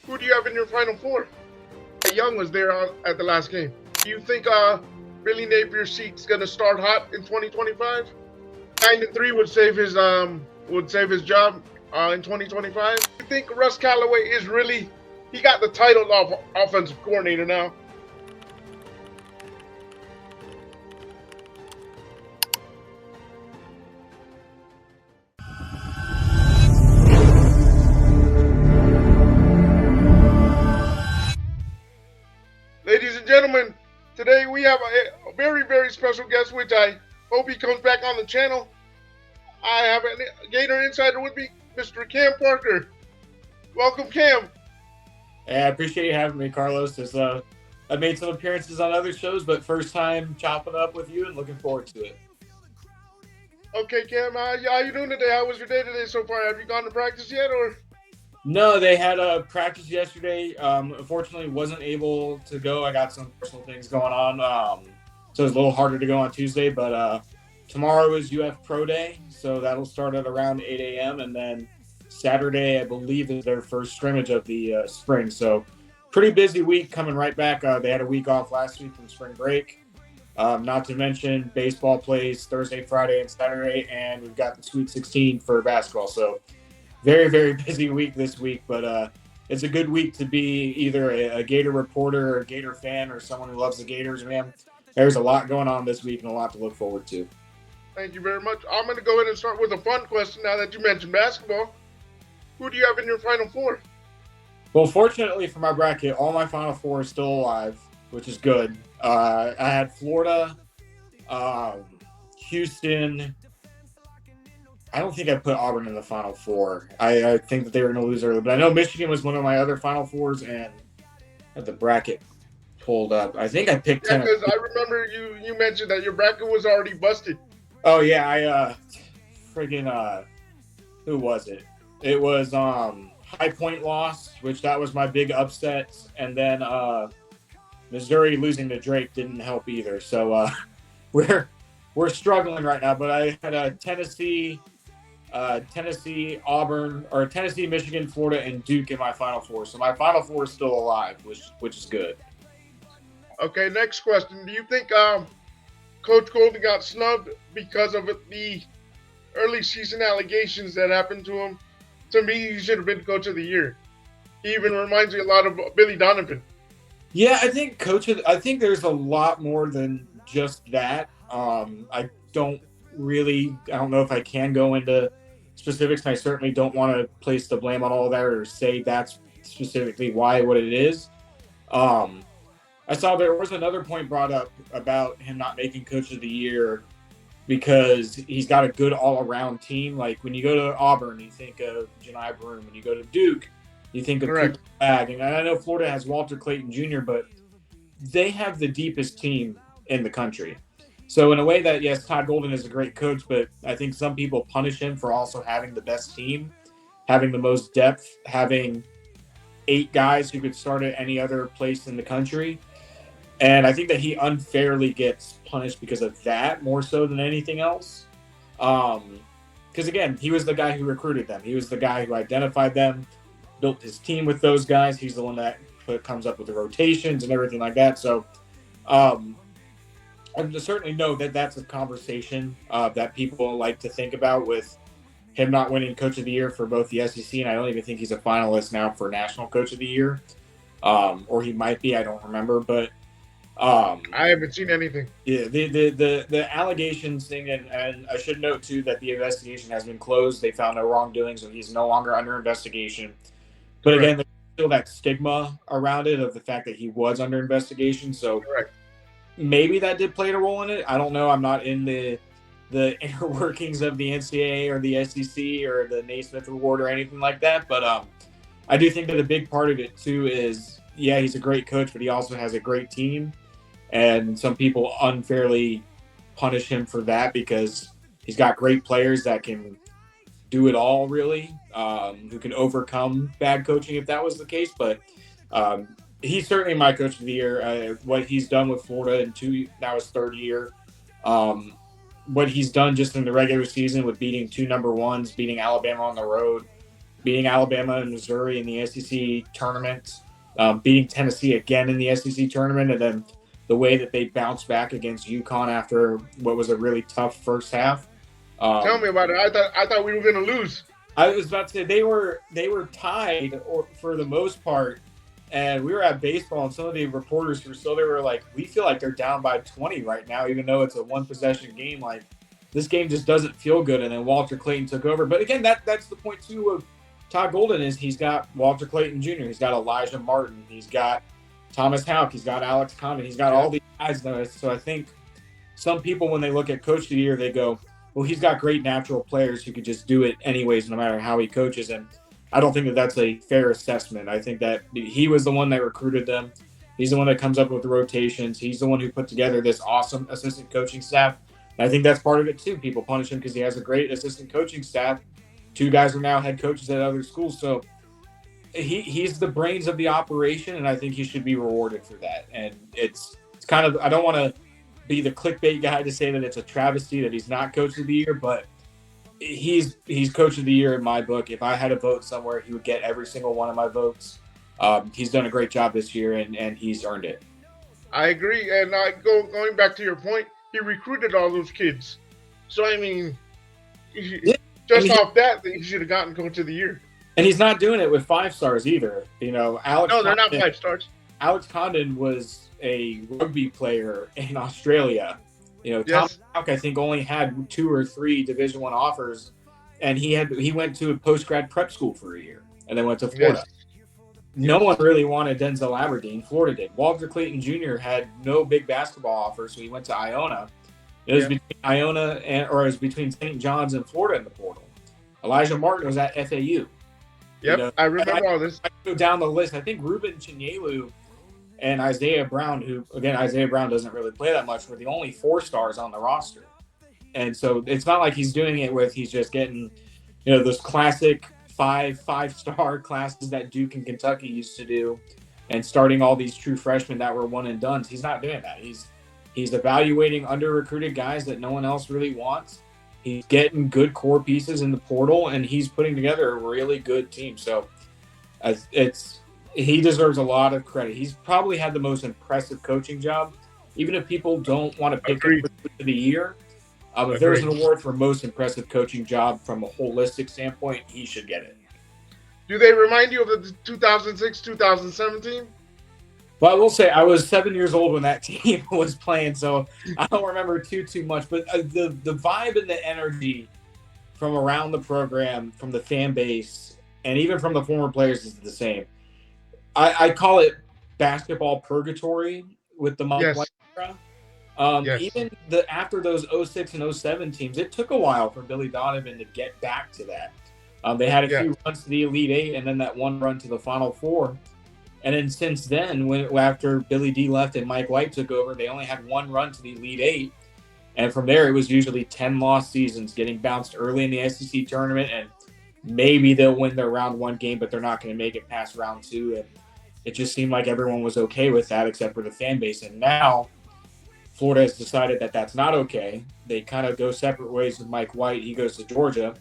Who do you have in your Final Four? Young was there at the last game. Do you think Billy Napier's seat's gonna start hot in 2025? 9-3 would save his job in 2025. Do you think Russ Callaway is really he got the title of offensive coordinator now? Ladies and gentlemen, today we have a very, very special guest, which I hope he comes back on the channel. I have a Gator Insider with me, Mr. Cam Parker. Welcome, Cam. Yeah, I appreciate you having me, Carlos. I've made some appearances on other shows, but first time chopping up with you and looking forward to it. Okay, Cam, how you doing today? How was your day today so far? Have you gone to practice yet, or? No, they had a practice yesterday. Unfortunately, wasn't able to go. I got some personal things going on, so it was a little harder to go on Tuesday. But tomorrow is UF Pro Day, so that'll start at around 8 a.m. And then Saturday, I believe, is their first scrimmage of the spring. So pretty busy week coming right back. They had a week off last week from spring break. Not to mention baseball plays Thursday, Friday, and Saturday, and we've got the Sweet 16 for basketball. So very, very busy week this week, but it's a good week to be either a Gator reporter or a Gator fan or someone who loves the Gators, man. There's a lot going on this week and a lot to look forward to. Thank you very much. I'm going to go ahead and start with a fun question now that you mentioned basketball. Who do you have in your Final Four? Well, fortunately for my bracket, all my Final Four is still alive, which is good. I had Florida, Houston. I don't think I put Auburn in the Final Four. I think that they were going to lose early. But I know Michigan was one of my other Final Fours, and I had the bracket pulled up. I think I picked Tennessee. Because I remember you mentioned that your bracket was already busted. Oh, yeah. Who was it? It was High Point lost, which that was my big upset. And then Missouri losing to Drake didn't help either. So we're struggling right now. But I had Tennessee, Auburn, or Tennessee, Michigan, Florida, and Duke in my Final Four. So my Final Four is still alive, which is good. Okay, next question. Do you think Coach Golden got snubbed because of the early season allegations that happened to him? To me, he should have been Coach of the Year. He even reminds me a lot of Billy Donovan. Yeah, I think there's a lot more than just that. I don't know if I can go into specifics, and I certainly don't want to place the blame on all of that or say that's specifically what it is. I saw there was another point brought up about him not making Coach of the Year because he's got a good all-around team. Like when you go to Auburn, you think of Janai Broome. When you go to Duke, you think of Cooper Bag. And I know Florida has Walter Clayton Jr., but they have the deepest team in the country. So in a way that, yes, Todd Golden is a great coach, but I think some people punish him for also having the best team, having the most depth, having 8 guys who could start at any other place in the country. And I think that he unfairly gets punished because of that more so than anything else. Because, again, he was the guy who recruited them. He was the guy who identified them, built his team with those guys. He's the one that comes up with the rotations and everything like that. So I certainly know that that's a conversation that people like to think about with him not winning Coach of the Year for both the SEC, and I don't even think he's a finalist now for National Coach of the Year. Or he might be, I don't remember, but I haven't seen anything. Yeah, the allegations thing, and I should note too that the investigation has been closed. They found no wrongdoing, so he's no longer under investigation. But again, there's still that stigma around it of the fact that he was under investigation. So maybe that did play a role in it. I don't know. I'm not in the inner workings of the NCAA or the SEC or the Naismith Award or anything like that. But I do think that a big part of it too is, yeah, he's a great coach, but he also has a great team. And some people unfairly punish him for that because he's got great players that can do it all, really, who can overcome bad coaching if that was the case. But he's certainly my Coach of the Year. What he's done with Florida now his 3rd year. What he's done just in the regular season with beating 2 number ones, beating Alabama on the road, beating Alabama and Missouri in the SEC tournament, beating Tennessee again in the SEC tournament, and then the way that they bounced back against UConn after what was a really tough first half. Tell me about it. I thought we were going to lose. I was about to say they were tied for the most part, and we were at baseball, and some of the reporters were still there were like, we feel like they're down by 20 right now, even though it's a one possession game. Like, this game just doesn't feel good. And then Walter Clayton took over. But again, that's the point too of Todd Golden is he's got Walter Clayton Jr., he's got Elijah Martin, he's got Thomas Houck, he's got Alex Condon, he's got all these guys there. So I think some people, when they look at Coach of the Year, they go, well, he's got great natural players who could just do it anyways, no matter how he coaches. And I don't think that that's a fair assessment. I think that he was the one that recruited them. He's the one that comes up with the rotations. He's the one who put together this awesome assistant coaching staff. And I think that's part of it too. People punish him because he has a great assistant coaching staff. 2 guys are now head coaches at other schools. So he's the brains of the operation, and I think he should be rewarded for that. And it's kind of, I don't want to be the clickbait guy to say that it's a travesty that he's not Coach of the Year, but he's Coach of the Year in my book. If I had a vote somewhere, he would get every single one of my votes. He's done a great job this year, and he's earned it. I agree. And going back to your point, he recruited all those kids. So, I mean, off that, he should have gotten Coach of the Year. And he's not doing it with 5 stars either. You know, No, they're not 5 stars. Alex Condon was a rugby player in Australia. You know, Tom Houck, I think, only had 2 or 3 Division I offers, and he went to a post-grad prep school for a year and then went to Florida. Yes. No one really wanted Denzel Aberdeen. Florida did. Walter Clayton Jr. had no big basketball offers, so he went to Iona. It was between Iona it was between St. John's and Florida in the portal. Elijah Martin was at FAU. Yep, you know, I remember all this. I go down the list. I think Ruben Chinyelu and Isaiah Brown, who, again, Isaiah Brown doesn't really play that much, were the only 4 stars on the roster. And so it's not like he's doing it he's just getting, you know, those classic 5-star classes that Duke and Kentucky used to do and starting all these true freshmen that were one and dones. He's not doing that. He's evaluating under-recruited guys that no one else really wants. He's getting good core pieces in the portal, and he's putting together a really good team. So he deserves a lot of credit. He's probably had the most impressive coaching job, even if people don't want to pick him for the year. If there's an award for most impressive coaching job from a holistic standpoint, he should get it. Do they remind you of the 2006-2017? Well, I will say I was 7 years old when that team was playing, so I don't remember too much. But the vibe and the energy from around the program, from the fan base, and even from the former players is the same. I call it basketball purgatory with the Mike White era. Even after those 06 and 07 teams, it took a while for Billy Donovan to get back to that. They had a few runs to the Elite Eight and then that one run to the Final Four. And then since then, after Billy D left and Mike White took over, they only had one run to the Elite Eight. And from there, it was usually 10 lost seasons, getting bounced early in the SEC tournament. And maybe they'll win their round 1 game, but they're not going to make it past round 2. And it just seemed like everyone was okay with that except for the fan base. And now Florida has decided that that's not okay. They kind of go separate ways with Mike White. He goes to Georgia.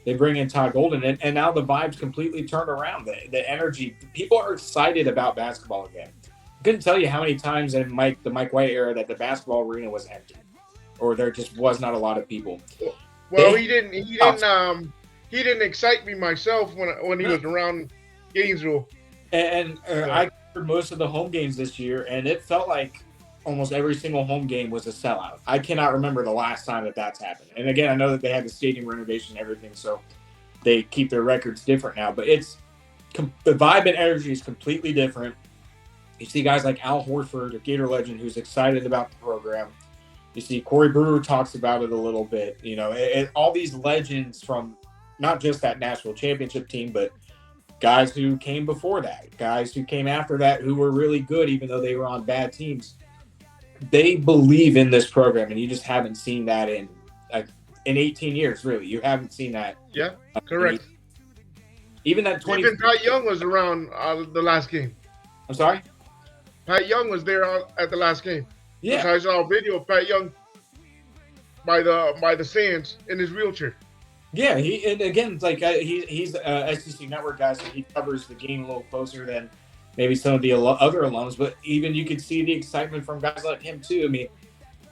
They bring in Todd Golden, and now the vibes completely turned around. The energy, people are excited about basketball again. I couldn't tell you how many times in the Mike White era that the basketball arena was empty, or there just was not a lot lot of people. Well, he didn't excite me myself when he was around Gainesville. And I covered most of the home games this year, and it felt like almost every single home game was a sellout. I cannot remember the last time that's happened. And again, I know that they had the stadium renovation and everything, so they keep their records different now. But the vibe and energy is completely different. You see guys like Al Horford, a Gator legend, who's excited about the program. You see Corey Brewer talks about it a little bit. You know, all these legends from not just that national championship team, but guys who came before that, guys who came after that, who were really good, even though they were on bad teams. They believe in this program, and you just haven't seen that in 18 years, really. You haven't seen that. Yeah, correct. Even that 20. Even Pat Young was around the last game. I'm sorry? Pat Young was there at the last game. Yeah. I saw a video of Pat Young by the stands in his wheelchair. Yeah, and again, it's like he's a SEC Network guy, so he covers the game a little closer than maybe some of the other alums. But even you could see the excitement from guys like him too. I mean,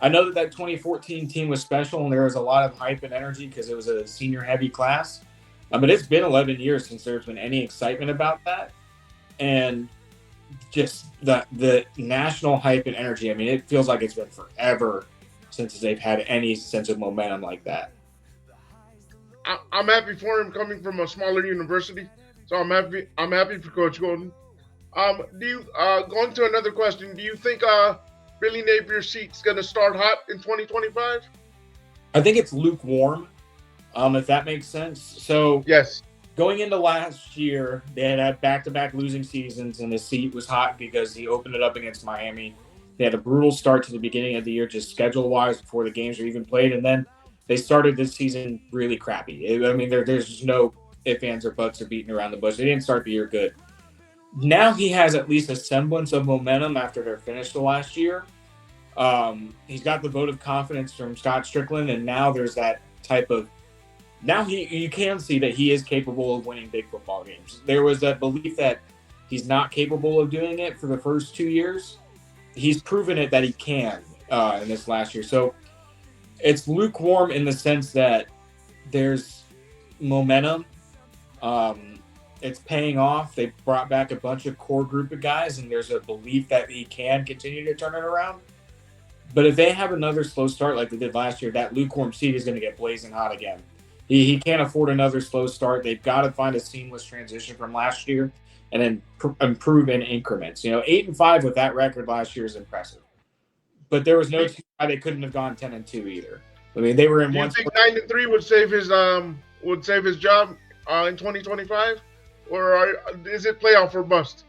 I know that 2014 team was special, and there was a lot of hype and energy because it was a senior-heavy class. But it's been 11 years since there's been any excitement about that, and just the national hype and energy. I mean, it feels like it's been forever since they've had any sense of momentum like that. I'm happy for him coming from a smaller university, so I'm happy. I'm happy for Coach Golden. Do you going to another question? Do you think Billy Napier's seat's gonna start hot in 2025? I think it's lukewarm, if that makes sense. So Yes. Going into last year, they had back-to-back losing seasons, and the seat was hot because he opened it up against Miami. They had a brutal start to the beginning of the year, just schedule-wise, before the games were even played, and then they started this season really crappy. I mean, there's no ifs, ands, or buts or beating around the bush. They didn't start the year good. Now he has at least a semblance of momentum after their finish the last year. He's got the vote of confidence from Scott Strickland, and now there's that type of you can see that he is capable of winning big football games. There was that belief that he's not capable of doing it for the first 2 years. He's proven it that he can in this last year. So it's lukewarm in the sense that there's momentum. It's paying off. They brought back a bunch of core group of guys, and there's a belief that he can continue to turn it around. But if they have another slow start like they did last year, that lukewarm seat is going to get blazing hot again. He can't afford another slow start. They've got to find a seamless transition from last year and then improve in increments. 8-5 with that record last year is impressive. But there was no reason why they couldn't have gone 10-2 either. I mean, they were in one. Do you think 9-3 would save his job in 2025, or is it playoff or bust?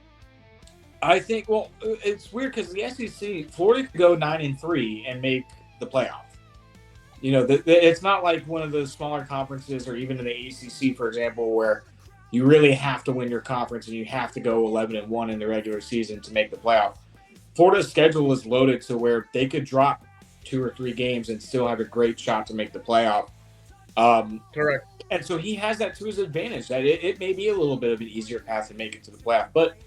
I think. Well, it's weird because the SEC, Florida could go 9-3 and make the playoff. It's not like one of the smaller conferences or even in the ACC, for example, where you really have to win your conference and you have to go 11-1 in the regular season to make the playoff. Florida's schedule is loaded to where they could drop 2 or 3 games and still have a great shot to make the playoff. Correct. And so he has that to his advantage, that it may be a little bit of an easier path to make it to the playoff. But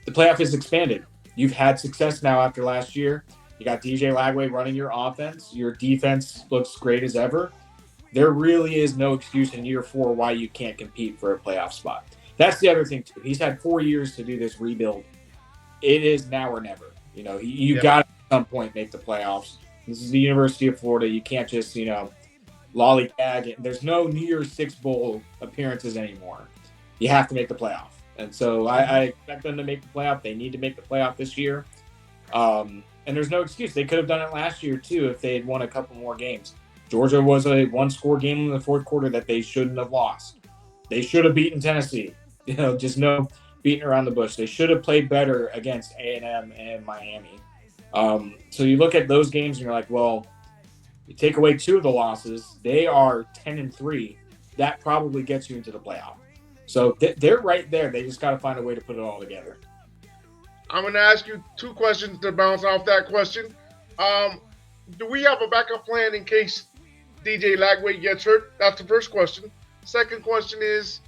the playoff is expanded. You've had success now after last year. You got DJ Lagway running your offense. Your defense looks great as ever. There really is no excuse in year 4 why you can't compete for a playoff spot. That's the other thing, too. He's had 4 years to do this rebuild. It is now or never. You got to at some point make the playoffs. This is the University of Florida. You can't just, lollygag. There's no New Year's Six Bowl appearances anymore. You have to make the playoff. And so I expect them to make the playoff. They need to make the playoff this year. And there's no excuse. They could have done it last year, too, if they had won a couple more games. Georgia was a one-score game in the fourth quarter that they shouldn't have lost. They should have beaten Tennessee. Just no beating around the bush. They should have played better against A&M and Miami. So you look at those games and you're like, well, you take away 2 of the losses. They are 10-3. That probably gets you into the playoff. So they're right there. They just got to find a way to put it all together. I'm going to ask you 2 questions to bounce off that question. Do we have a backup plan in case DJ Lagway gets hurt? That's the first question. Second question is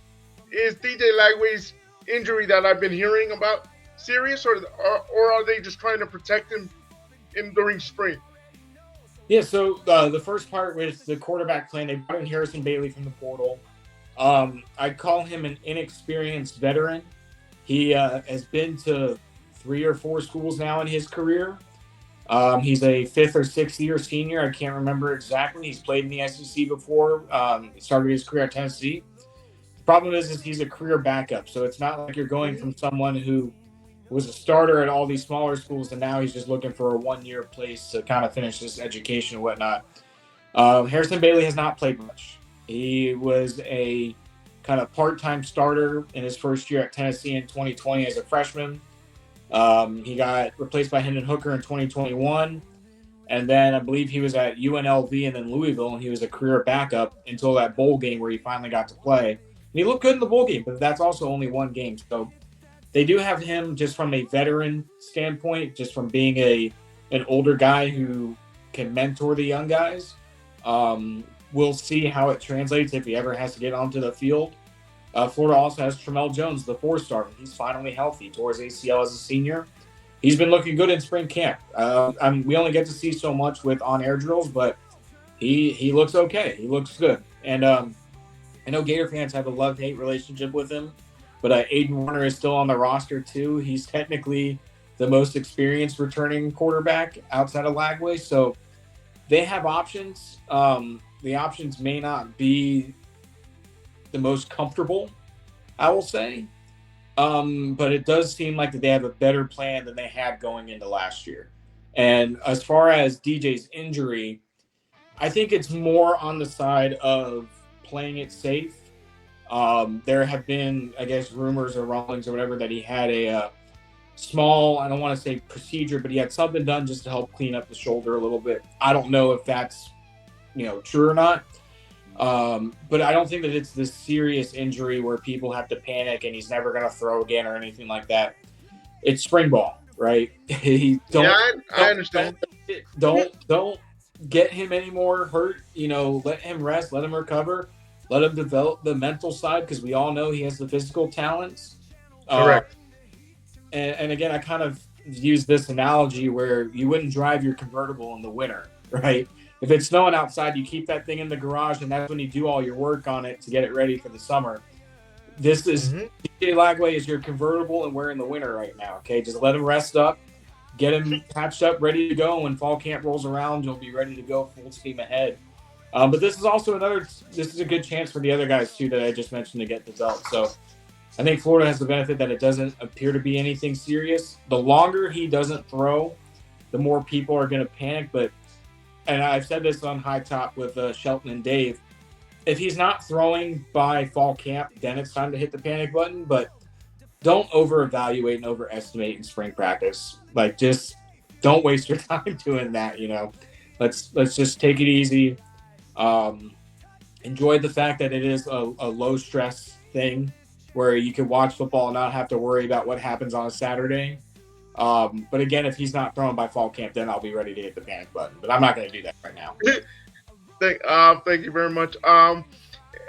DJ Lagway's injury that I've been hearing about serious, or are they just trying to protect him during spring? Yeah, so the first part with the quarterback plan, they brought in Harrison Bailey from the portal. I'd call him an inexperienced veteran. He has been to 3 or 4 schools now in his career. He's a 5th or 6th year senior. I can't remember exactly. He's played in the SEC before. Started his career at Tennessee. The problem is he's a career backup. So it's not like you're going from someone who was a starter at all these smaller schools and now he's just looking for a 1-year place to kind of finish his education and whatnot. Harrison Bailey has not played much. He was a kind of part-time starter in his first year at Tennessee in 2020 as a freshman. He got replaced by Hendon Hooker in 2021. And then I believe he was at UNLV and then Louisville, and he was a career backup until that bowl game where he finally got to play. And he looked good in the bowl game, but that's also only 1 game. So they do have him just from a veteran standpoint, just from being an older guy who can mentor the young guys. we'll see how it translates if he ever has to get onto the field. Florida also has Tramel Jones, the 4-star. He's finally healthy. Tore his ACL as a senior. He's been looking good in spring camp. We only get to see so much with on-air drills, but he looks okay. He looks good. And I know Gator fans have a love-hate relationship with him, but Aiden Warner is still on the roster too. He's technically the most experienced returning quarterback outside of Lagway, so they have options. The options may not be the most comfortable, I will say. But it does seem like that they have a better plan than they had going into last year. And as far as DJ's injury, I think it's more on the side of playing it safe. There have been, I guess, rumors or rumblings or whatever that he had a small, I don't want to say procedure, but he had something done just to help clean up the shoulder a little bit. I don't know if that's, true or not. But I don't think that it's this serious injury where people have to panic and he's never going to throw again or anything like that. It's spring ball, right? I understand. Don't get him any more hurt. Let him rest, let him recover, let him develop the mental side because we all know he has the physical talents. Correct. And again, I kind of use this analogy where you wouldn't drive your convertible in the winter, right? If it's snowing outside, you keep that thing in the garage, and that's when you do all your work on it to get it ready for the summer. This is DJ Lagway is your convertible, and we're in the winter right now. Okay, just let him rest up, get him patched up, ready to go. When fall camp rolls around, you'll be ready to go full steam ahead. But this is also this is a good chance for the other guys too that I just mentioned to get developed. So I think Florida has the benefit that it doesn't appear to be anything serious. The longer he doesn't throw, the more people are going to panic. And I've said this on High Top with Shelton and Dave, if he's not throwing by fall camp, then it's time to hit the panic button. But don't over-evaluate and overestimate in spring practice. Just don't waste your time doing that. Let's just take it easy. Enjoy the fact that it is a low-stress thing where you can watch football and not have to worry about what happens on a Saturday. But again, if he's not thrown by fall camp, then I'll be ready to hit the panic button. But I'm not going to do that right now. Thank you very much.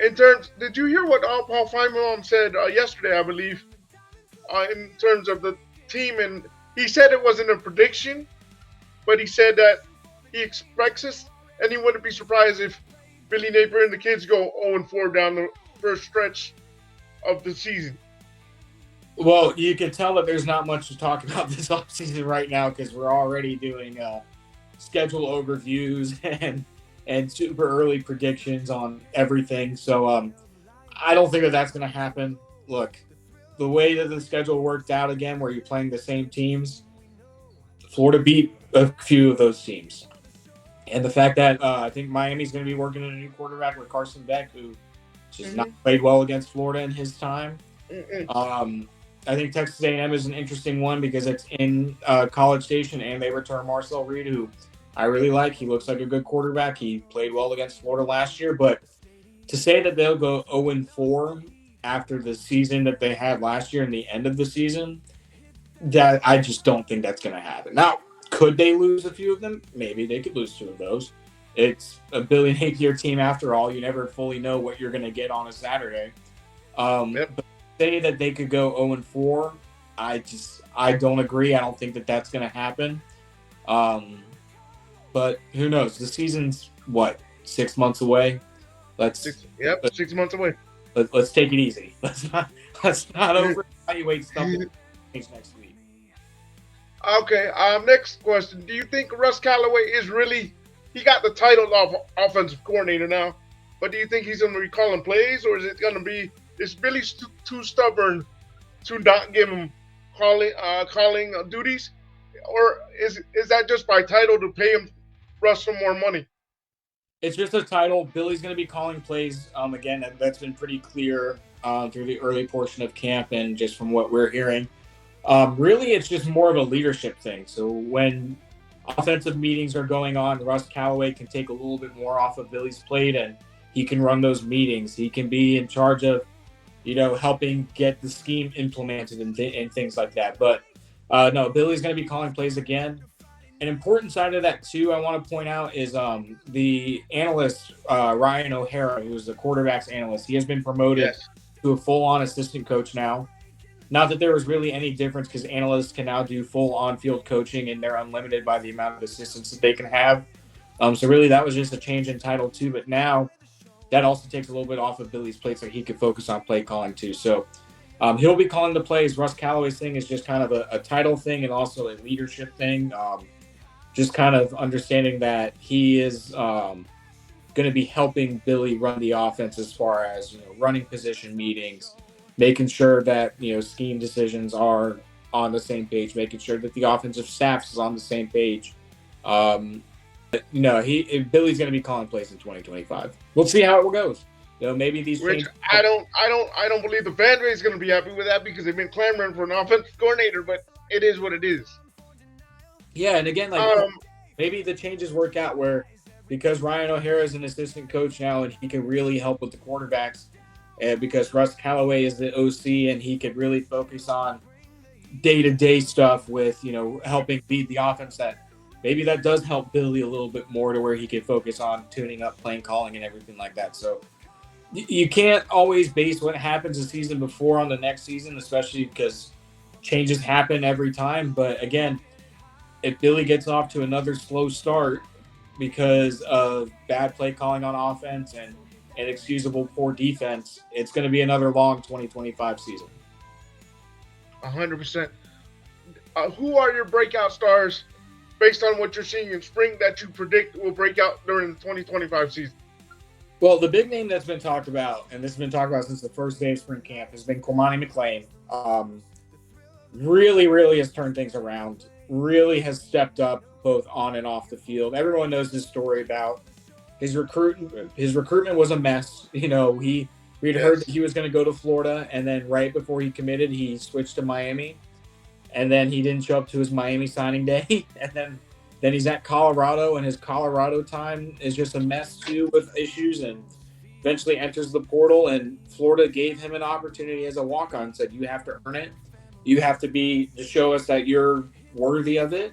Did you hear what Paul Feinbaum said yesterday, I believe, in terms of the team? And he said it wasn't a prediction, but he said that he expects us, and he wouldn't be surprised if Billy Napier and the kids go 0-4 down the first stretch of the season. Well, you can tell that there's not much to talk about this offseason right now because we're already doing schedule overviews and super early predictions on everything. So I don't think that that's going to happen. Look, the way that the schedule worked out again, where you're playing the same teams, Florida beat a few of those teams. And the fact that I think Miami's going to be working on a new quarterback with Carson Beck, who just not played well against Florida in his time. I think Texas A&M is an interesting one because it's in College Station and they return Marcel Reed, who I really like. He looks like a good quarterback. He played well against Florida last year. But to say that they'll go 0-4 after the season that they had last year and the end of the season, that I just don't think that's going to happen. Now, could they lose a few of them? Maybe they could lose 2 of those. It's a Billy Napier team after all. You never fully know what you're going to get on a Saturday. But say that they could go 0-4, I don't agree. I don't think that that's going to happen. But who knows? The season's 6 months away. 6 months away. Let's take it easy. Let's not over-evaluate stuff next week. Okay. Next question: do you think Russ Callaway is really? He got the title of offensive coordinator now, but do you think he's going to be calling plays, or is it going to be? Is Billy too stubborn to not give him calling duties, or is that just by title to pay him Russ some more money? It's just a title. Billy's going to be calling plays. Again, that's been pretty clear through the early portion of camp and just from what we're hearing. Really, it's just more of a leadership thing. So when offensive meetings are going on, Russ Callaway can take a little bit more off of Billy's plate and he can run those meetings. He can be in charge of helping get the scheme implemented and things like that. But no, Billy's going to be calling plays again. An important side of that too, I want to point out is the analyst Ryan O'Hara, who is the quarterbacks analyst. He has been promoted Yes. to a full-on assistant coach now. Not that there was really any difference because analysts can now do full on-field coaching and they're unlimited by the amount of assistants that they can have. So really, that was just a change in title too. But now that also takes a little bit off of Billy's plate, so he could focus on play calling too. So he'll be calling the plays. Russ Callaway's thing is just kind of a title thing and also a leadership thing. Just kind of understanding that he is going to be helping Billy run the offense as far as running position meetings, making sure that scheme decisions are on the same page, making sure that the offensive staff is on the same page. Billy's going to be calling plays in 2025. We'll see how it goes. Maybe these Which changes. I don't believe the fan base is going to be happy with that because they've been clamoring for an offensive coordinator, but it is what it is. Yeah, and again, maybe the changes work out where because Ryan O'Hara is an assistant coach now and he can really help with the quarterbacks, and because Russ Callaway is the OC and he could really focus on day-to-day stuff with helping feed the offense, that maybe that does help Billy a little bit more to where he can focus on tuning up, playing calling, and everything like that. So you can't always base what happens the season before on the next season, especially because changes happen every time. But again, if Billy gets off to another slow start because of bad play calling on offense and inexcusable poor defense, it's going to be another long 2025 season. 100%. Who are your breakout stars based on what you're seeing in spring that you predict will break out during the 2025 season? Well, the big name that's been talked about, and this has been talked about since the first day of spring camp, has been Cormani McClain. Really has turned things around. Really has stepped up both on and off the field. Everyone knows his story about his recruitment. His recruitment was a mess. We'd heard that he was going to go to Florida, and then right before he committed, he switched to Miami, and then he didn't show up to his Miami signing day, and then he's at Colorado, and his Colorado time is just a mess too with issues, and eventually enters the portal, and Florida gave him an opportunity as a walk-on and said, you have to earn it. You have to show us that you're worthy of it.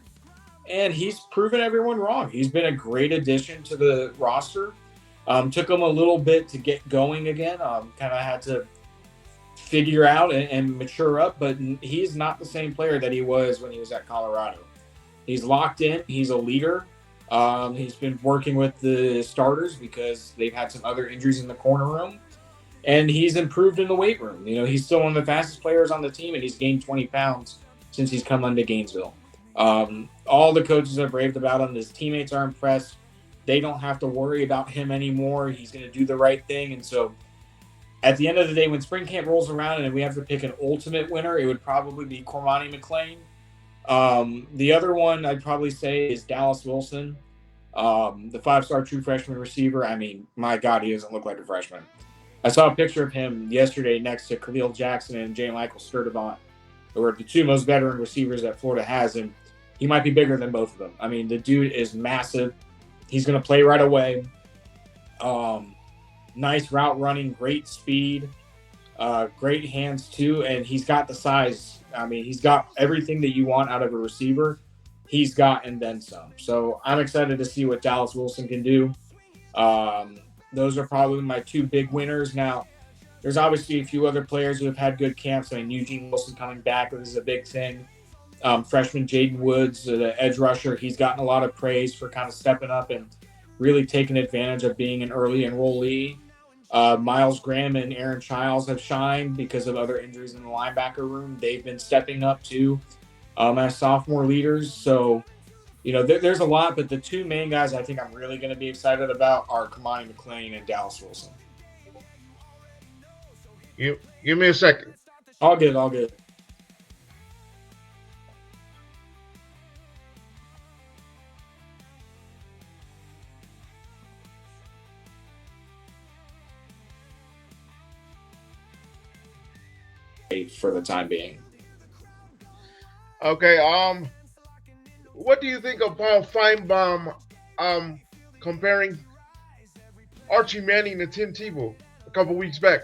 And he's proven everyone wrong. He's been a great addition to the roster. Took him a little bit to get going again. Kind of had to figure out and mature up, but he's not the same player that he was when he was at Colorado. He's locked in. He's a leader. He's been working with the starters because they've had some other injuries in the corner room. And he's improved in the weight room. He's still one of the fastest players on the team, and he's gained 20 pounds since he's come into Gainesville. All the coaches have raved about him. His teammates are impressed. They don't have to worry about him anymore. He's going to do the right thing. And so at the end of the day, when spring camp rolls around and we have to pick an ultimate winner, it would probably be Cormani McClain. The other one I'd probably say is Dallas Wilson, the 5-star true freshman receiver. I mean, my God, he doesn't look like a freshman. I saw a picture of him yesterday next to Khalil Jackson and J. Michael Sturdivant, who are the two most veteran receivers that Florida has, and he might be bigger than both of them. I mean, the dude is massive. He's going to play right away. Nice route running, great speed, great hands too, and he's got the size. I mean, he's got everything that you want out of a receiver. He's got and then some. So I'm excited to see what Dallas Wilson can do. Those are probably my two big winners. Now, there's obviously a few other players who have had good camps. I mean, Eugene Wilson coming back, this is a big thing. Freshman Jaden Woods, the edge rusher, he's gotten a lot of praise for kind of stepping up and really taking advantage of being an early enrollee. Miles Graham and Aaron Childs have shined because of other injuries in the linebacker room. They've been stepping up too as sophomore leaders. So, there's a lot, but the two main guys I think I'm really going to be excited about are Cormani McClain and Dallas Wilson. Give me a second. All good. For the time being. Okay, what do you think of Paul Feinbaum comparing Archie Manning to Tim Tebow a couple weeks back?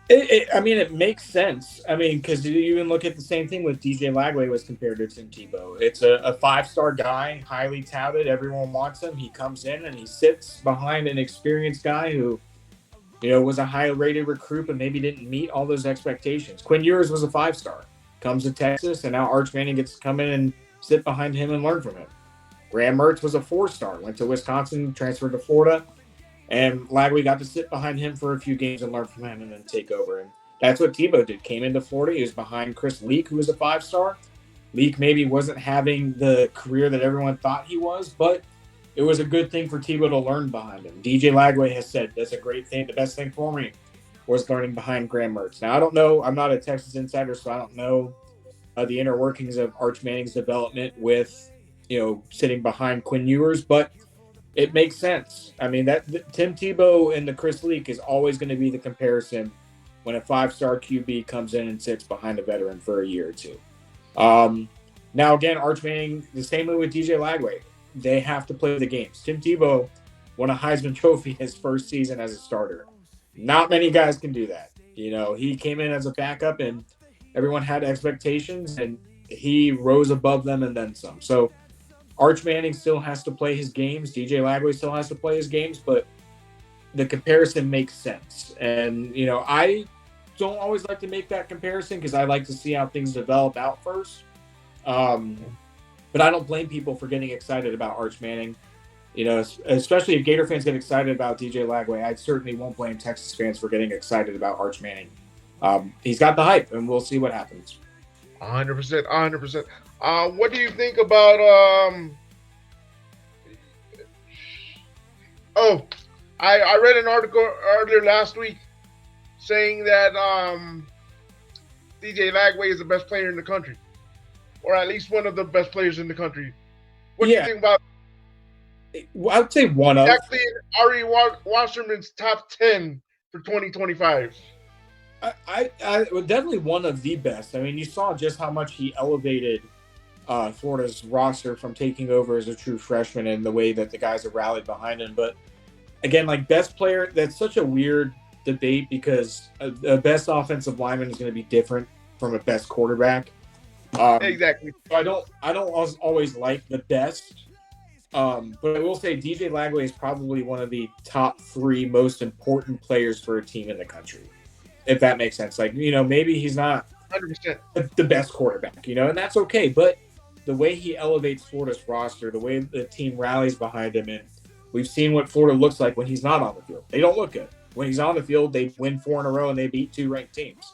I mean, it makes sense. I mean, because you even look at the same thing with DJ Lagway was compared to Tim Tebow. It's a 5-star guy, highly touted. Everyone wants him. He comes in and he sits behind an experienced guy who, was a high-rated recruit, but maybe didn't meet all those expectations. Quinn Ewers was a 5-star, comes to Texas, and now Arch Manning gets to come in and sit behind him and learn from him. Graham Mertz was a 4-star, went to Wisconsin, transferred to Florida, and Lagway got to sit behind him for a few games and learn from him and then take over. And that's what Tebow did. Came into Florida. He was behind Chris Leak, who was a 5-star. Leak maybe wasn't having the career that everyone thought he was, but it was a good thing for Tebow to learn behind him. DJ Lagway has said that's a great thing. The best thing for me was learning behind Graham Mertz. Now, I don't know. I'm not a Texas insider, so I don't know the inner workings of Arch Manning's development with, sitting behind Quinn Ewers, but it makes sense. I mean, that Tim Tebow and the Chris Leak is always going to be the comparison when a 5-star QB comes in and sits behind a veteran for a year or two. Now, again, Arch Manning, the same way with DJ Lagway. They have to play the games. Tim Tebow won a Heisman Trophy his first season as a starter. Not many guys can do that. He came in as a backup and everyone had expectations and he rose above them and then some. So Arch Manning still has to play his games. DJ Lagway still has to play his games, but the comparison makes sense. And, I don't always like to make that comparison because I like to see how things develop out first. But I don't blame people for getting excited about Arch Manning. Especially if Gator fans get excited about DJ Lagway, I certainly won't blame Texas fans for getting excited about Arch Manning. He's got the hype, and we'll see what happens. 100%, 100%. What do you think about? I read an article earlier last week saying that DJ Lagway is the best player in the country, or at least one of the best players in the country. What do you think about? I would say one of. Actually, Ari Wasserman's top 10 for 2025. I definitely one of the best. I mean, you saw just how much he elevated Florida's roster from taking over as a true freshman and the way that the guys have rallied behind him. But again, like best player, that's such a weird debate because a best offensive lineman is going to be different from a best quarterback. Exactly. So I don't always like the best. But I will say DJ Lagway is probably one of the top 3 most important players for a team in the country, if that makes sense. Like, maybe he's not 100% the best quarterback, and that's okay. But the way he elevates Florida's roster, the way the team rallies behind him, and we've seen what Florida looks like when he's not on the field. They don't look good. When he's on the field, they win 4 in a row and they beat 2 ranked teams.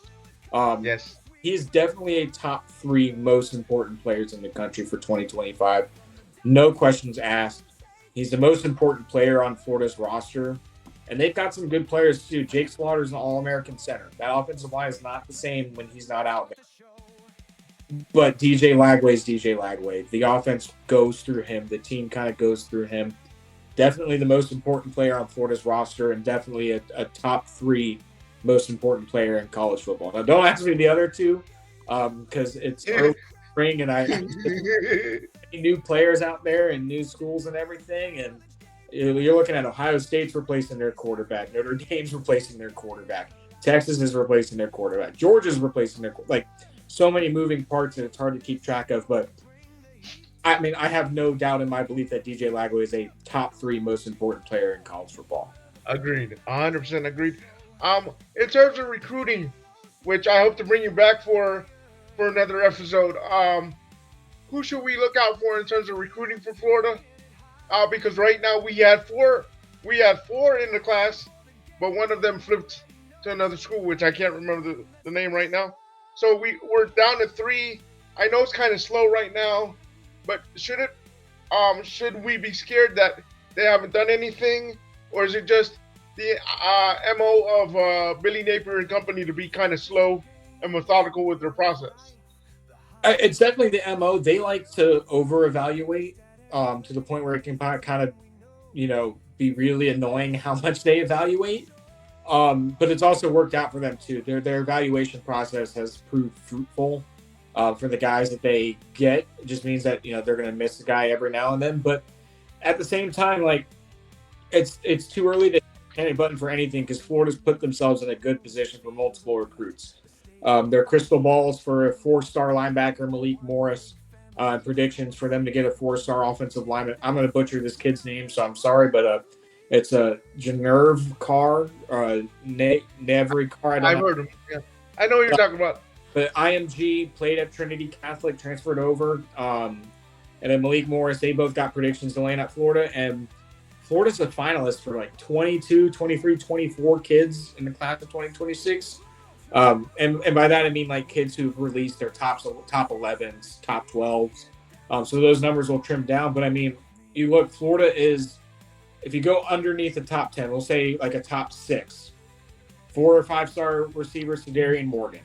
Yes. He's definitely a top 3 most important players in the country for 2025. No questions asked. He's the most important player on Florida's roster. And they've got some good players, too. Jake Slaughter's an All-American center. That offensive line is not the same when he's not out there. But DJ Lagway's DJ Lagway. The offense goes through him. The team kind of goes through him. Definitely the most important player on Florida's roster and definitely a top 3 most important player in college football. Now, don't ask me the other 2 because it's early spring and I new players out there and new schools and everything. And you're looking at Ohio State's replacing their quarterback. Notre Dame's replacing their quarterback. Texas is replacing their quarterback. Georgia's replacing their so many moving parts and it's hard to keep track of. But I mean, I have no doubt in my belief that DJ Lagway is a top 3 most important player in college football. Agreed. 100% agreed. In terms of recruiting, which I hope to bring you back for another episode, who should we look out for in terms of recruiting for Florida? Because right now we had 4 in the class, but one of them flipped to another school, which I can't remember the name right now. So we're down to 3. I know it's kind of slow right now, but should we be scared that they haven't done anything, or is it just the MO of Billy Napier and company to be kind of slow and methodical with their process? It's definitely the MO. They like to over-evaluate to the point where it can kind of, be really annoying how much they evaluate. But it's also worked out for them too. Their evaluation process has proved fruitful for the guys that they get. It just means that they're going to miss a guy every now and then. But at the same time, it's too early to panic button for anything because Florida's put themselves in a good position for multiple recruits. Their crystal balls for a 4-star linebacker, Malik Morris, predictions for them to get a 4-star offensive lineman. I'm going to butcher this kid's name, so I'm sorry, but it's a Generv Carr, Nevry Carr. I've heard him. Yeah, I know what you're talking about. But IMG played at Trinity Catholic, transferred over. And then Malik Morris, they both got predictions to land at Florida. And Florida's a finalist for like 22, 23, 24 kids in the class of 2026. And by that, I mean like kids who've released their top 11s, top 12s. So those numbers will trim down. But I mean, you look, Florida is, if you go underneath the top 10, we'll say like a top 6, 4 or 5-star receivers to Darian Morgan.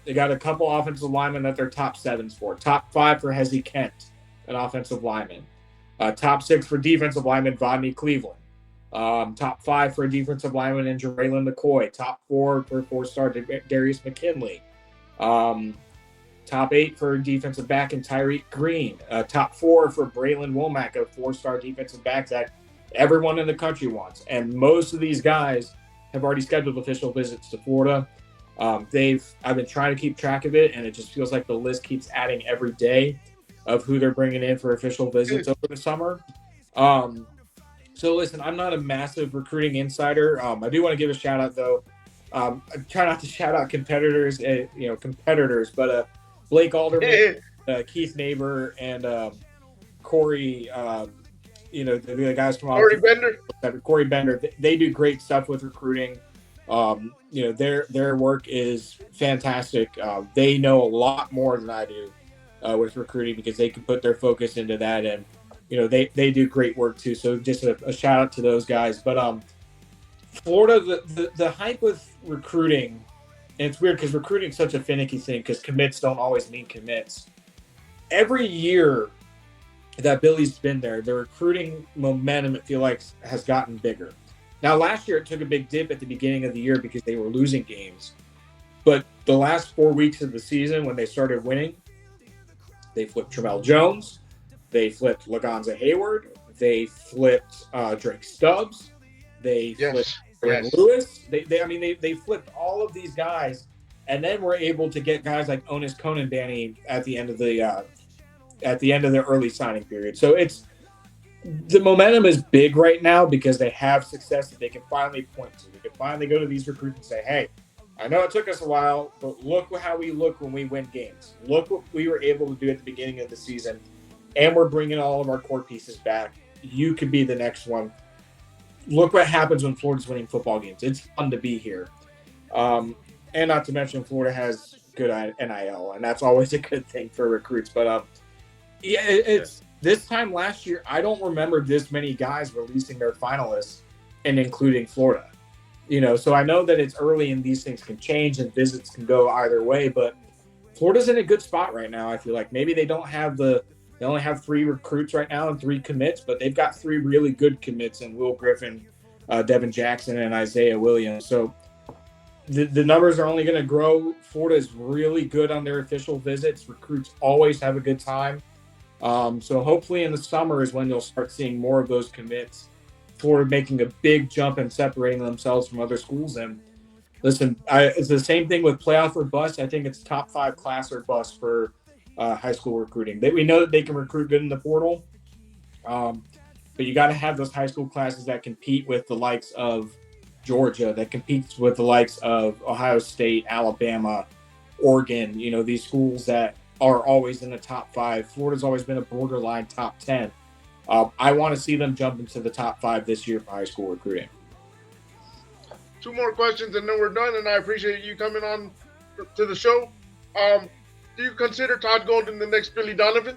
They got a couple offensive linemen that they're top 7s for. Top 5 for Hezzy Kent, an offensive lineman. Top 6 for defensive lineman Vodney Cleveland. Top 5 for a defensive lineman in Jeraylin McCoy. Top 4 for 4-star Darius McKinley. Top 8 for defensive back in Tyreek Green. Top 4 for Braylon Womack, a 4-star defensive back that everyone in the country wants. And most of these guys have already scheduled official visits to Florida. I've been trying to keep track of it, and it just feels like the list keeps adding every day of who they're bringing in for official visits over the summer. So listen, I'm not a massive recruiting insider. I do want to give a shout out though. I try not to shout out competitors, but Blake Alderman, Keith Neighbor, and Corey, the guys from Corey Bender, they do great stuff with recruiting. Their work is fantastic. They know a lot more than I do with recruiting because they can put their focus into that, and they do great work too. So just a shout out to those guys. But Florida, the hype with recruiting, and it's weird because recruiting is such a finicky thing because commits don't always mean commits. Every year that Billy's been there, the recruiting momentum, it feels like, has gotten bigger. Now, last year, it took a big dip at the beginning of the year because they were losing games. But the last 4 weeks of the season, when they started winning, they flipped Tramel Jones. They flipped Lagonza Hayward. They flipped Drake Stubbs. They flipped Brandon Lewis. They flipped all of these guys, and then were able to get guys like Onis Conanbanny at the end of the early signing period. So the momentum is big right now because they have success that they can finally point to. They can finally go to these recruits and say, hey, I know it took us a while, but look how we look when we win games. Look what we were able to do at the beginning of the season, and we're bringing all of our core pieces back. You could be the next one. Look what happens when Florida's winning football games. It's fun to be here. And not to mention Florida has good NIL, and that's always a good thing for recruits. But it's this time last year, I don't remember this many guys releasing their finalists and including Florida. So I know that it's early and these things can change and visits can go either way, but Florida's in a good spot right now. I feel like maybe they only have 3 recruits right now and 3 commits, but they've got 3 really good commits in Will Griffin, Devin Jackson, and Isaiah Williams. So the numbers are only going to grow. Florida is really good on their official visits. Recruits always have a good time. So hopefully in the summer is when you'll start seeing more of those commits. Florida making a big jump and separating themselves from other schools. And listen, it's the same thing with playoff or bust. I think it's top 5 class or bust for high school recruiting. We know that they can recruit good in the portal, but you got to have those high school classes that compete with the likes of Georgia, that competes with the likes of Ohio State, Alabama, Oregon. These schools that are always in the top 5. Florida's always been a borderline top 10. I want to see them jump into the top 5 this year for high school recruiting. 2 more questions and then we're done, and I appreciate you coming on to the show. Do you consider Todd Golden the next Billy Donovan?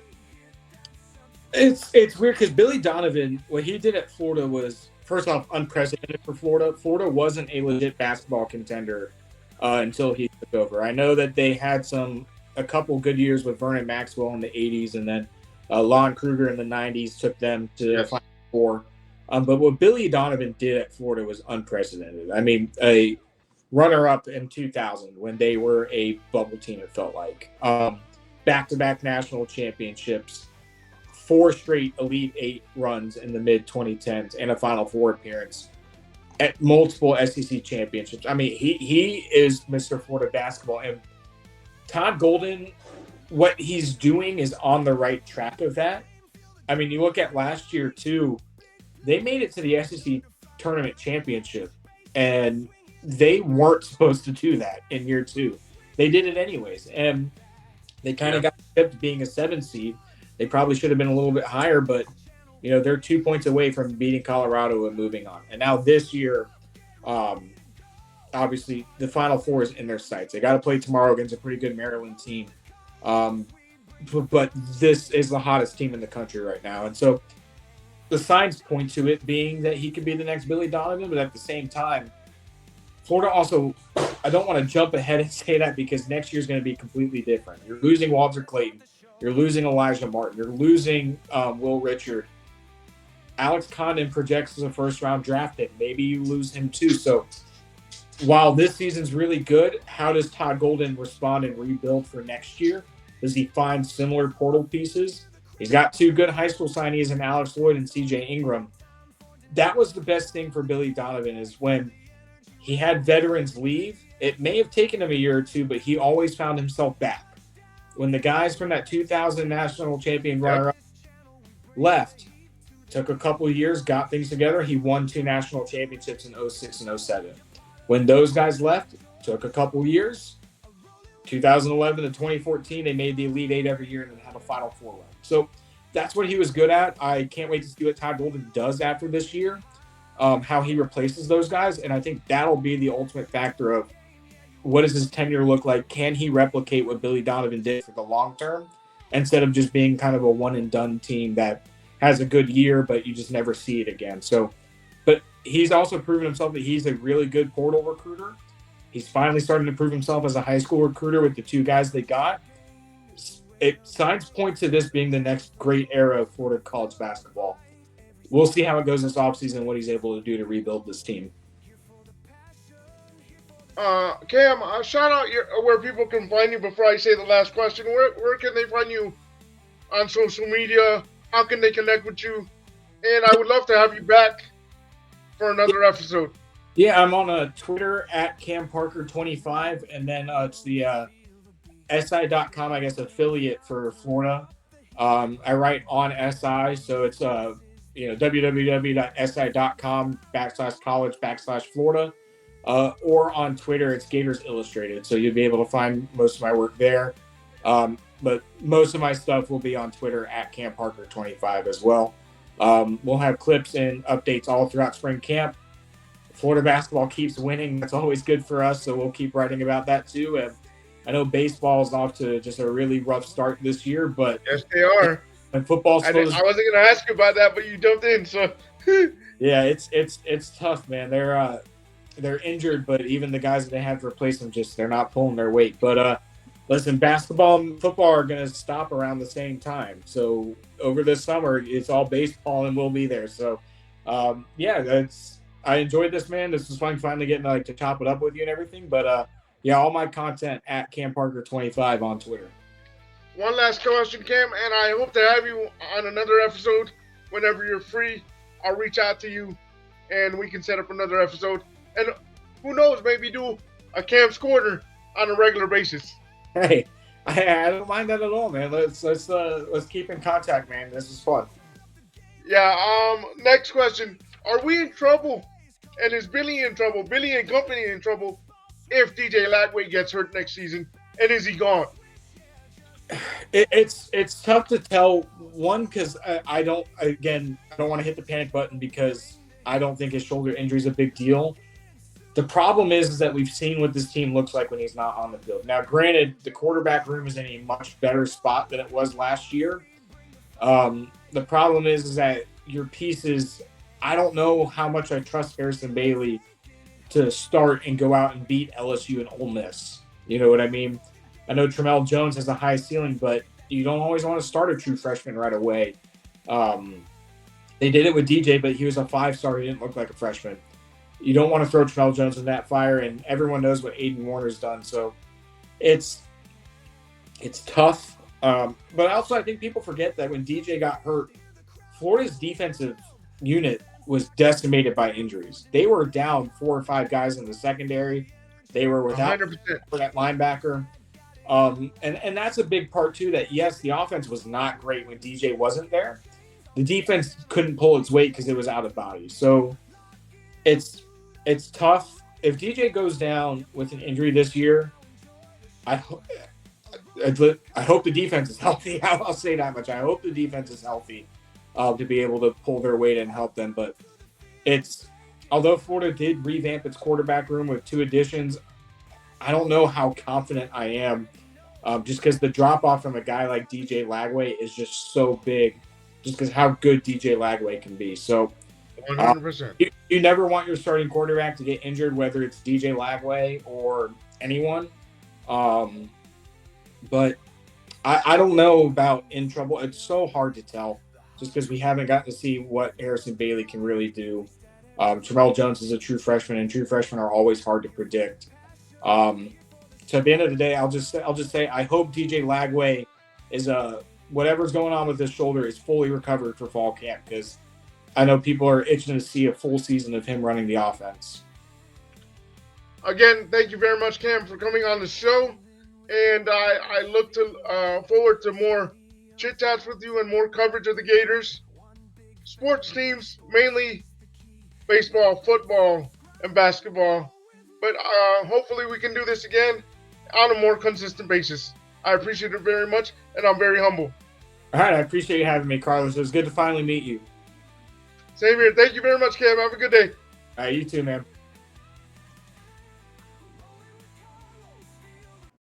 It's weird because Billy Donovan, what he did at Florida was, first off, unprecedented for Florida. Florida wasn't a legit basketball contender until he took over. I know that they had a couple good years with Vernon Maxwell in the 80s, and then Lon Kruger in the 90s took them to the Final Four. But what Billy Donovan did at Florida was unprecedented. I mean, a runner-up in 2000 when they were a bubble team, it felt like. Back-to-back national championships, 4 straight Elite Eight runs in the mid-2010s and a Final Four appearance at multiple SEC championships. I mean, he is Mr. Florida basketball. And Todd Golden, what he's doing is on the right track of that. I mean, you look at last year, too. They made it to the SEC tournament championship, and they weren't supposed to do that in year 2. They did it anyways, and they kind of got tipped being a 7 seed. They probably should have been a little bit higher, but they're 2 points away from beating Colorado and moving on. And now this year, obviously, the Final Four is in their sights. They got to play tomorrow against a pretty good Maryland team, but this is the hottest team in the country right now, and so the signs point to it being that he could be the next Billy Donovan, but at the same time, Florida also, I don't want to jump ahead and say that because next year is going to be completely different. You're losing Walter Clayton. You're losing Elijah Martin. You're losing Will Richard. Alex Condon projects as a first-round draft pick. Maybe you lose him too. So while this season's really good, how does Todd Golden respond and rebuild for next year? Does he find similar portal pieces? He's got 2 good high school signees in Alex Lloyd and CJ Ingram. That was the best thing for Billy Donovan is when he had veterans leave. It may have taken him a year or 2, but he always found himself back. When the guys from that 2000 national champion runner-up left, took a couple of years, got things together. He won 2 national championships in 06 and 07. When those guys left, took a couple of years. 2011 to 2014, they made the Elite Eight every year and then had a Final Four run. So that's what he was good at. I can't wait to see what Todd Golden does after this year. How he replaces those guys. And I think that'll be the ultimate factor of what does his tenure look like? Can he replicate what Billy Donovan did for the long term instead of just being kind of a one and done team that has a good year, but you just never see it again. So, but he's also proven himself that he's a really good portal recruiter. He's finally starting to prove himself as a high school recruiter with the 2 guys they got. Signs point to this being the next great era of Florida college basketball. We'll see how it goes this offseason, what he's able to do to rebuild this team. Cam, shout out where people can find you before I say the last question. Where can they find you on social media? How can they connect with you? And I would love to have you back for another episode. Yeah, I'm on Twitter at CamParker25, and then it's the SI.com, I guess, affiliate for Florida. I write on SI, so it's www.si.com/college/Florida, or on Twitter, it's Gators Illustrated. So you'll be able to find most of my work there. But most of my stuff will be on Twitter at CamParker25 as well. We'll have clips and updates all throughout spring camp. Florida basketball keeps winning. That's always good for us, so we'll keep writing about that too. And I know baseball is off to just a really rough start this year, but yes, they are. And football's I wasn't going to ask you about that, but you jumped in. So yeah, it's tough, man. They're injured, but even the guys that they have to replace them, they're not pulling their weight. But listen, basketball and football are going to stop around the same time. So over this summer, it's all baseball, and we'll be there. So I enjoyed this, man. This was fun finally getting to chop it up with you and everything. But all my content at CamParker25 on Twitter. One last question, Cam, and I hope to have you on another episode whenever you're free. I'll reach out to you, and we can set up another episode. And who knows, maybe do a Cam's Corner on a regular basis. Hey, I don't mind that at all, man. Let's keep in contact, man. This is fun. Yeah. Next question: are we in trouble? And is Billy in trouble? Billy and company in trouble if DJ Lagway gets hurt next season? And is he gone? It's tough to tell. One, because I don't want to hit the panic button because I don't think his shoulder injury is a big deal. The problem is that we've seen what this team looks like when he's not on the field. Now, granted, the quarterback room is in a much better spot than it was last year. The problem is that your pieces, I don't know how much I trust Harrison Bailey to start and go out and beat LSU and Ole Miss. You know what I mean? I know Tramel Jones has a high ceiling, but you don't always want to start a true freshman right away. They did it with DJ, but he was a 5-star. He didn't look like a freshman. You don't want to throw Tramel Jones in that fire, and everyone knows what Aiden Warner's done. So it's tough. But also, I think people forget that when DJ got hurt, Florida's defensive unit was decimated by injuries. They were down 4 or 5 guys in the secondary. They were without 100%. that linebacker. And that's a big part, too, that, yes, the offense was not great when DJ wasn't there. The defense couldn't pull its weight because it was out of body. So it's tough. If DJ goes down with an injury this year, I hope the defense is healthy. I'll say that much. I hope the defense is healthy to be able to pull their weight and help them. But although Florida did revamp its quarterback room with 2 additions, I don't know how confident I am just because the drop-off from a guy like DJ Lagway is just so big, just because how good DJ Lagway can be. So 100%. You never want your starting quarterback to get injured, whether it's DJ Lagway or anyone. But I don't know about in trouble. It's so hard to tell just because we haven't gotten to see what Harrison Bailey can really do. Terrell Jones is a true freshman, and true freshmen are always hard to predict. So at the end of the day, I'll just say I hope DJ Lagway is whatever's going on with his shoulder is fully recovered for fall camp, because I know people are itching to see a full season of him running the offense. Again, thank you very much, Cam, for coming on the show. And I look forward to more chit-chats with you and more coverage of the Gators. Sports teams, mainly baseball, football, and basketball. But hopefully we can do this again on a more consistent basis. I appreciate it very much, and I'm very humble. All right, I appreciate you having me, Carlos. It was good to finally meet you. Same here. Thank you very much, Cam. Have a good day. All right, you too, man.